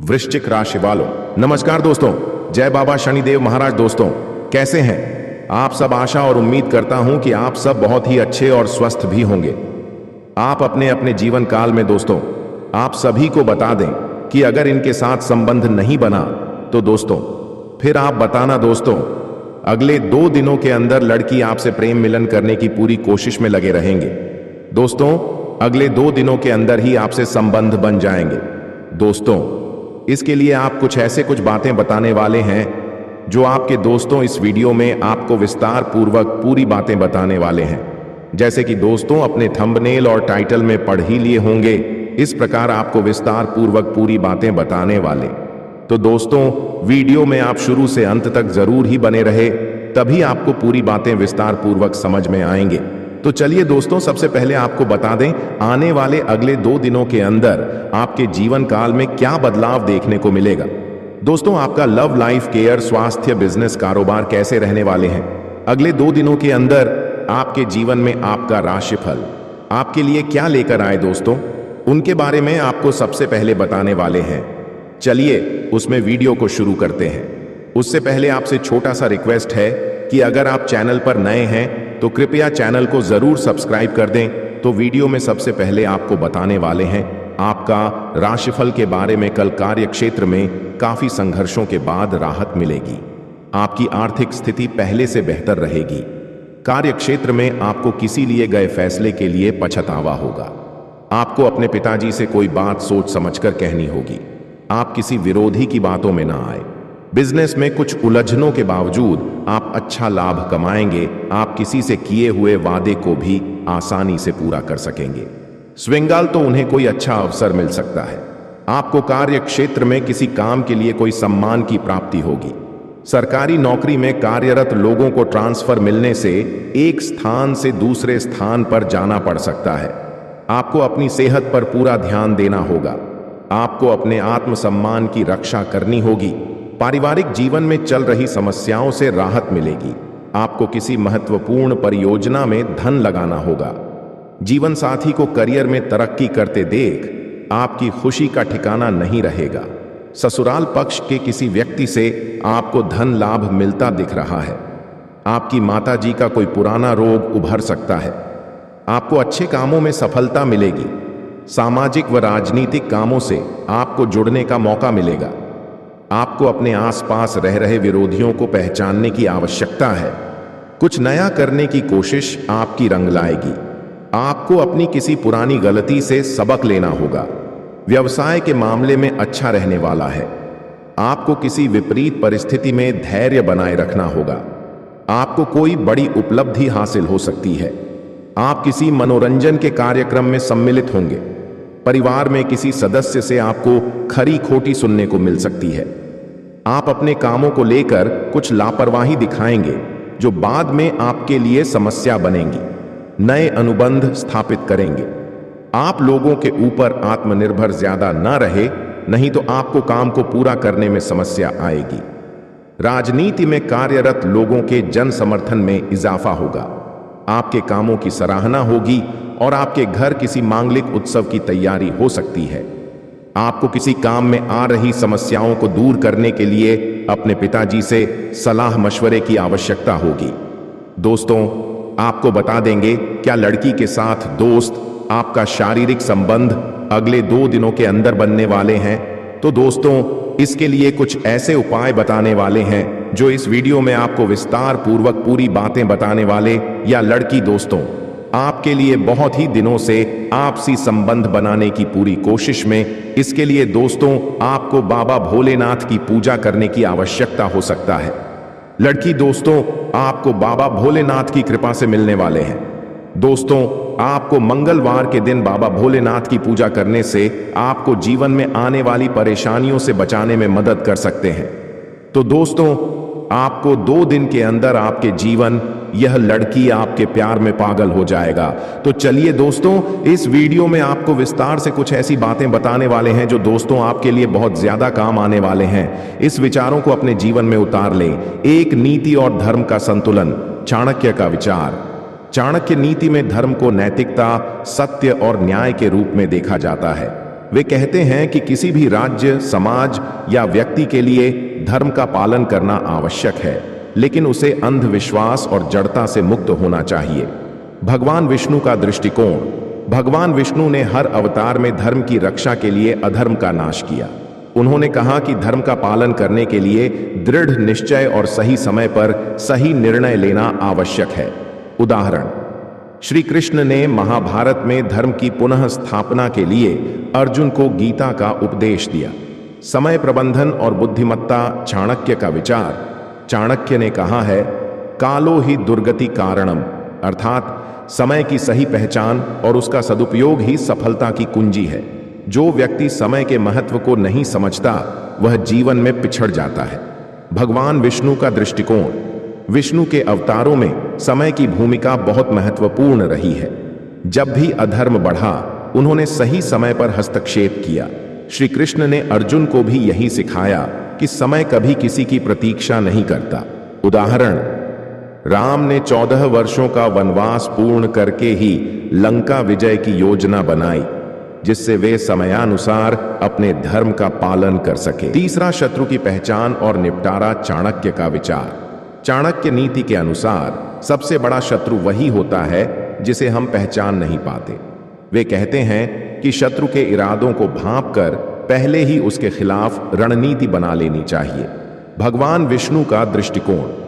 वृश्चिक राशि वालों, नमस्कार दोस्तों। जय बाबा शनिदेव महाराज। दोस्तों कैसे हैं आप सब? आशा और उम्मीद करता हूं कि आप सब बहुत ही अच्छे और स्वस्थ भी होंगे। आप अपने अपने जीवन काल में दोस्तों आप सभी को बता दें कि अगर इनके साथ संबंध नहीं बना तो दोस्तों फिर आप बताना दोस्तों, अगले 2 दिनों के अंदर लड़की आपसे प्रेम मिलन करने की पूरी कोशिश में लगे रहेंगे। दोस्तों अगले 2 दिनों के अंदर ही आपसे संबंध बन जाएंगे। दोस्तों इसके लिए आप कुछ बातें बताने वाले हैं जो आपके दोस्तों इस वीडियो में आपको विस्तार पूर्वक पूरी बातें बताने वाले हैं। जैसे कि दोस्तों अपने थंबनेल और टाइटल में पढ़ ही लिए होंगे, इस प्रकार आपको विस्तार पूर्वक पूरी बातें बताने वाले। तो दोस्तों वीडियो में आप शुरू से अंत तक जरूर ही बने रहे, तभी आपको पूरी बातें विस्तार पूर्वक समझ में आएंगे। तो चलिए दोस्तों सबसे पहले आपको बता दें आने वाले अगले 2 दिनों के अंदर आपके जीवन काल में क्या बदलाव देखने को मिलेगा। दोस्तों आपका लव लाइफ, केयर, स्वास्थ्य, बिजनेस, कारोबार कैसे रहने वाले हैं अगले 2 दिनों के अंदर। आपके जीवन में आपका राशिफल आपके लिए क्या लेकर आए दोस्तों, उनके बारे में आपको सबसे पहले बताने वाले हैं। चलिए उसमें वीडियो को शुरू करते हैं। उससे पहले आपसे छोटा सा रिक्वेस्ट है कि अगर आप चैनल पर नए हैं तो कृपया चैनल को जरूर सब्सक्राइब कर दें। तो वीडियो में सबसे पहले आपको बताने वाले हैं आपका राशिफल के बारे में। कल कार्य क्षेत्र में काफी संघर्षों के बाद राहत मिलेगी। आपकी आर्थिक स्थिति पहले से बेहतर रहेगी। कार्य क्षेत्र में आपको किसी लिए गए फैसले के लिए पछतावा होगा। आपको अपने पिताजी से कोई बात सोच समझकर कहनी होगी। आप किसी विरोधी की बातों में ना आए। बिजनेस में कुछ उलझनों के बावजूद आप अच्छा लाभ कमाएंगे। आप किसी से किए हुए वादे को भी आसानी से पूरा कर सकेंगे। स्विंगाल तो उन्हें कोई अच्छा अवसर मिल सकता है। आपको कार्य क्षेत्र में किसी काम के लिए कोई सम्मान की प्राप्ति होगी। सरकारी नौकरी में कार्यरत लोगों को ट्रांसफर मिलने से एक स्थान से दूसरे स्थान पर जाना पड़ सकता है। आपको अपनी सेहत पर पूरा ध्यान देना होगा। आपको अपने आत्मसम्मान की रक्षा करनी होगी। पारिवारिक जीवन में चल रही समस्याओं से राहत मिलेगी। आपको किसी महत्वपूर्ण परियोजना में धन लगाना होगा। जीवन साथी को करियर में तरक्की करते देख आपकी खुशी का ठिकाना नहीं रहेगा। ससुराल पक्ष के किसी व्यक्ति से आपको धन लाभ मिलता दिख रहा है। आपकी माताजी का कोई पुराना रोग उभर सकता है। आपको अच्छे कामों में सफलता मिलेगी। सामाजिक व राजनीतिक कामों से आपको जुड़ने का मौका मिलेगा। आपको अपने आसपास रह रहे विरोधियों को पहचानने की आवश्यकता है। कुछ नया करने की कोशिश आपकी रंग लाएगी। आपको अपनी किसी पुरानी गलती से सबक लेना होगा। व्यवसाय के मामले में अच्छा रहने वाला है। आपको किसी विपरीत परिस्थिति में धैर्य बनाए रखना होगा। आपको कोई बड़ी उपलब्धि हासिल हो सकती है। आप किसी मनोरंजन के कार्यक्रम में सम्मिलित होंगे। परिवार में किसी सदस्य से आपको खरी खोटी सुनने को मिल सकती है। आप अपने कामों को लेकर कुछ लापरवाही दिखाएंगे जो बाद में आपके लिए समस्या बनेंगी। नए अनुबंध स्थापित करेंगे। आप लोगों के ऊपर आत्मनिर्भर ज्यादा ना रहे, नहीं तो आपको काम को पूरा करने में समस्या आएगी। राजनीति में कार्यरत लोगों के जन समर्थन में इजाफा होगा। आपके कामों की सराहना होगी और आपके घर किसी मांगलिक उत्सव की तैयारी हो सकती है। आपको किसी काम में आ रही समस्याओं को दूर करने के लिए अपने पिताजी से सलाह मशवरे की आवश्यकता होगी। दोस्तों आपको बता देंगे क्या लड़की के साथ दोस्त आपका शारीरिक संबंध अगले 2 दिनों के अंदर बनने वाले हैं। तो दोस्तों इसके लिए कुछ ऐसे उपाय बताने वाले हैं जो इस वीडियो में आपको विस्तार पूर्वक पूरी बातें बताने वाले। या लड़की दोस्तों आपके लिए बहुत ही दिनों से आपसी संबंध बनाने की पूरी कोशिश में। इसके लिए दोस्तों आपको बाबा भोलेनाथ की पूजा करने की आवश्यकता हो सकता है। लड़की दोस्तों आपको बाबा भोलेनाथ की कृपा से मिलने वाले हैं। दोस्तों आपको मंगलवार के दिन बाबा भोलेनाथ की पूजा करने से आपको जीवन में आने वाली परेशानियों से बचाने में मदद कर सकते हैं। तो दोस्तों आपको 2 दिन के अंदर आपके जीवन यह लड़की आपके प्यार में पागल हो जाएगा। तो चलिए दोस्तों इस वीडियो में आपको विस्तार से कुछ ऐसी बातें बताने वाले हैं जो दोस्तों आपके लिए बहुत ज्यादा काम आने वाले हैं। इस विचारों को अपने जीवन में उतार लें। एक नीति और धर्म का संतुलन, चाणक्य का विचार। चाणक्य नीति में धर्म को नैतिकता, सत्य और न्याय के रूप में देखा जाता है। वे कहते हैं कि किसी भी राज्य, समाज या व्यक्ति के लिए धर्म का पालन करना आवश्यक है, लेकिन उसे अंधविश्वास और जड़ता से मुक्त होना चाहिए। भगवान विष्णु का दृष्टिकोण। भगवान विष्णु ने हर अवतार में धर्म की रक्षा के लिए अधर्म का नाश किया। उन्होंने कहा कि धर्म का पालन करने के लिए दृढ़ निश्चय और सही समय पर सही निर्णय लेना आवश्यक है। उदाहरण, श्री कृष्ण ने महाभारत में धर्म की पुनः स्थापना के लिए अर्जुन को गीता का उपदेश दिया। समय प्रबंधन और बुद्धिमत्ता। चाणक्य का विचार। चाणक्य ने कहा है, कालो ही दुर्गति कारणम, अर्थात समय की सही पहचान और उसका सदुपयोग ही सफलता की कुंजी है। जो व्यक्ति समय के महत्व को नहीं समझता वह जीवन में पिछड़ जाता है। भगवान विष्णु का दृष्टिकोण। विष्णु के अवतारों में समय की भूमिका बहुत महत्वपूर्ण रही है। जब भी अधर्म बढ़ा, उन्होंने सही समय पर हस्तक्षेप किया। श्री कृष्ण ने अर्जुन को भी यही सिखाया कि समय कभी किसी की प्रतीक्षा नहीं करता। उदाहरण, राम ने 14 वर्षों का वनवास पूर्ण करके ही लंका विजय की योजना बनाई, जिससे वे समयानुसार अपने धर्म का पालन कर सके। तीसरा, शत्रु की पहचान और निपटारा। चाणक्य का विचार। चाणक्य नीति के अनुसार सबसे बड़ा शत्रु वही होता है जिसे हम पहचान नहीं पाते। वे कहते हैं कि शत्रु के इरादों को भांपकर पहले ही उसके खिलाफ रणनीति बना लेनी चाहिए। भगवान विष्णु का दृष्टिकोण।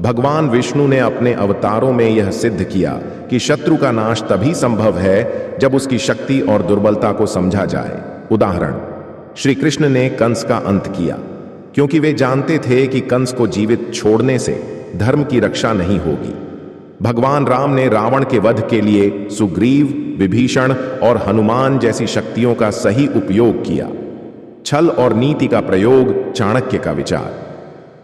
भगवान विष्णु ने अपने अवतारों में यह सिद्ध किया कि शत्रु का नाश तभी संभव है जब उसकी शक्ति और दुर्बलता को समझा जाए। उदाहरण, श्री कृष्ण ने कंस का अंत किया क्योंकि वे जानते थे कि कंस को जीवित छोड़ने से धर्म की रक्षा नहीं होगी। भगवान राम ने रावण के वध के लिए सुग्रीव, विभीषण और हनुमान जैसी शक्तियों का सही उपयोग किया। छल और नीति का प्रयोग। चाणक्य का विचार।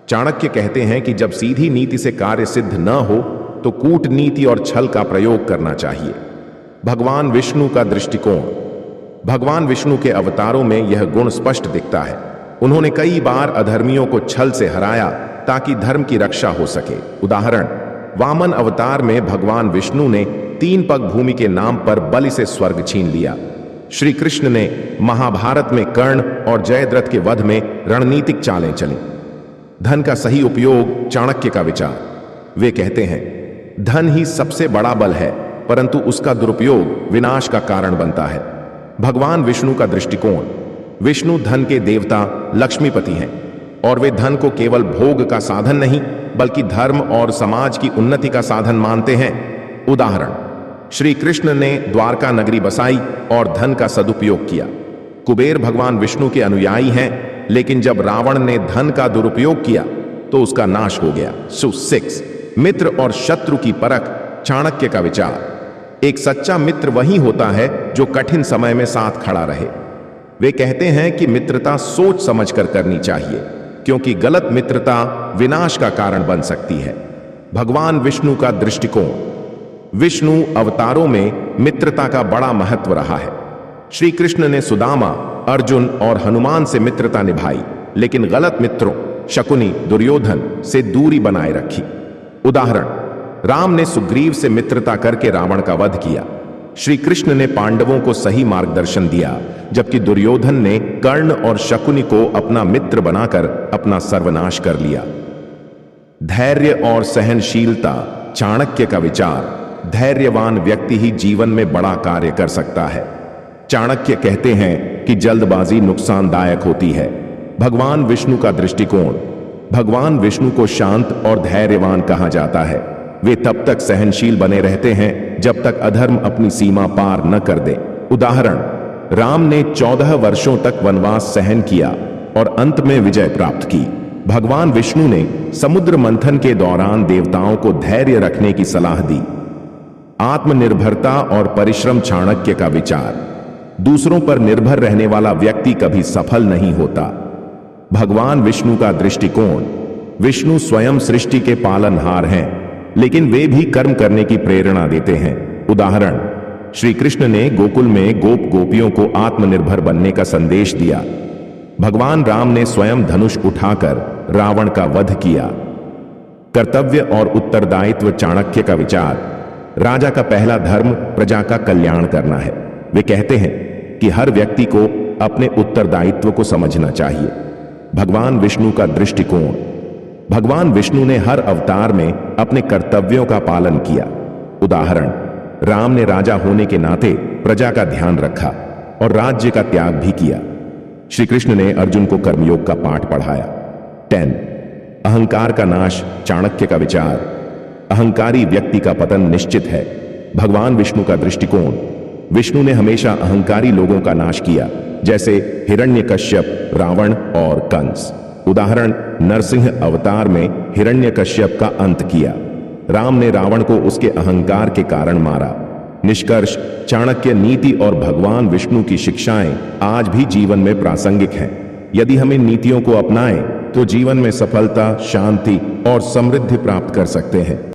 चाणक्य कहते हैं कि जब सीधी नीति से कार्य सिद्ध न हो तो कूटनीति और छल का प्रयोग करना चाहिए। भगवान विष्णु का दृष्टिकोण। भगवान विष्णु के अवतारों में यह गुण स्पष्ट दिखता है। उन्होंने कई बार अधर्मियों को छल से हराया ताकि धर्म की रक्षा हो सके। उदाहरण, वामन अवतार में भगवान विष्णु ने 3 पग भूमि के नाम पर बलि से स्वर्ग छीन लिया। श्री कृष्ण ने महाभारत में कर्ण और जयद्रथ के वध में रणनीतिक चालें चली। धन का सही उपयोग। चाणक्य का विचार। वे कहते हैं, धन ही सबसे बड़ा बल है, परंतु उसका दुरुपयोग विनाश का कारण बनता है। भगवान विष्णु का दृष्टिकोण। विष्णु धन के देवता, लक्ष्मीपति हैं और वे धन को केवल भोग का साधन नहीं बल्कि धर्म और समाज की उन्नति का साधन मानते हैं। उदाहरण, श्री कृष्ण ने द्वारका नगरी बसाई और धन का सदुपयोग किया। कुबेर भगवान विष्णु के अनुयायी हैं, लेकिन जब रावण ने धन का दुरुपयोग किया तो उसका नाश हो गया। 6, मित्र और शत्रु की परख। चाणक्य का विचार। एक सच्चा मित्र वही होता है जो कठिन समय में साथ खड़ा रहे। वे कहते हैं कि मित्रता सोच समझकर करनी चाहिए, क्योंकि गलत मित्रता विनाश का कारण बन सकती है। भगवान विष्णु का दृष्टिकोण। विष्णु अवतारों में मित्रता का बड़ा महत्व रहा है। श्री कृष्ण ने सुदामा, अर्जुन और हनुमान से मित्रता निभाई, लेकिन गलत मित्रों शकुनी, दुर्योधन से दूरी बनाए रखी। उदाहरण, राम ने सुग्रीव से मित्रता करके रावण का वध किया। श्री कृष्ण ने पांडवों को सही मार्गदर्शन दिया, जबकि दुर्योधन ने कर्ण और शकुनी को अपना मित्र बनाकर अपना सर्वनाश कर लिया। धैर्य और सहनशीलता। चाणक्य का विचार। धैर्यवान व्यक्ति ही जीवन में बड़ा कार्य कर सकता है। चाणक्य कहते हैं कि जल्दबाजी नुकसानदायक होती है। भगवान विष्णु का दृष्टिकोण। भगवान विष्णु को शांत और धैर्यवान कहा जाता है। वे तब तक सहनशील बने रहते हैं जब तक अधर्म अपनी सीमा पार न कर दे। उदाहरण, राम ने 14 वर्षों तक वनवास सहन किया और अंत में विजय प्राप्त की। भगवान विष्णु ने समुद्र मंथन के दौरान देवताओं को धैर्य रखने की सलाह दी। आत्मनिर्भरता और परिश्रम। चाणक्य का विचार। दूसरों पर निर्भर रहने वाला व्यक्ति कभी सफल नहीं होता। भगवान विष्णु का दृष्टिकोण। विष्णु स्वयं सृष्टि के पालनहार हैं, लेकिन वे भी कर्म करने की प्रेरणा देते हैं। उदाहरण, श्री कृष्ण ने गोकुल में गोप गोपियों को आत्मनिर्भर बनने का संदेश दिया। भगवान राम ने स्वयं धनुष उठाकर रावण का वध किया। कर्तव्य और उत्तरदायित्व। चाणक्य का विचार। राजा का पहला धर्म प्रजा का कल्याण करना है। वे कहते हैं कि हर व्यक्ति को अपने उत्तरदायित्व को समझना चाहिए। भगवान विष्णु का दृष्टिकोण। भगवान विष्णु ने हर अवतार में अपने कर्तव्यों का पालन किया। उदाहरण, राम ने राजा होने के नाते प्रजा का ध्यान रखा और राज्य का त्याग भी किया। श्री कृष्ण ने अर्जुन को कर्मयोग का पाठ पढ़ाया। 10. अहंकार का नाश, चाणक्य का विचार। अहंकारी व्यक्ति का पतन निश्चित है। भगवान विष्णु का दृष्टिकोण। विष्णु ने हमेशा अहंकारी लोगों का नाश किया, जैसे हिरण्यकश्यप, रावण और कंस। उदाहरण, नरसिंह अवतार में हिरण्यकश्यप का अंत किया। राम ने रावण को उसके अहंकार के कारण मारा। निष्कर्ष, चाणक्य नीति और भगवान विष्णु की शिक्षाएं आज भी जीवन में प्रासंगिक हैं। यदि हम इन नीतियों को अपनाएं तो जीवन में सफलता, शांति और समृद्धि प्राप्त कर सकते हैं।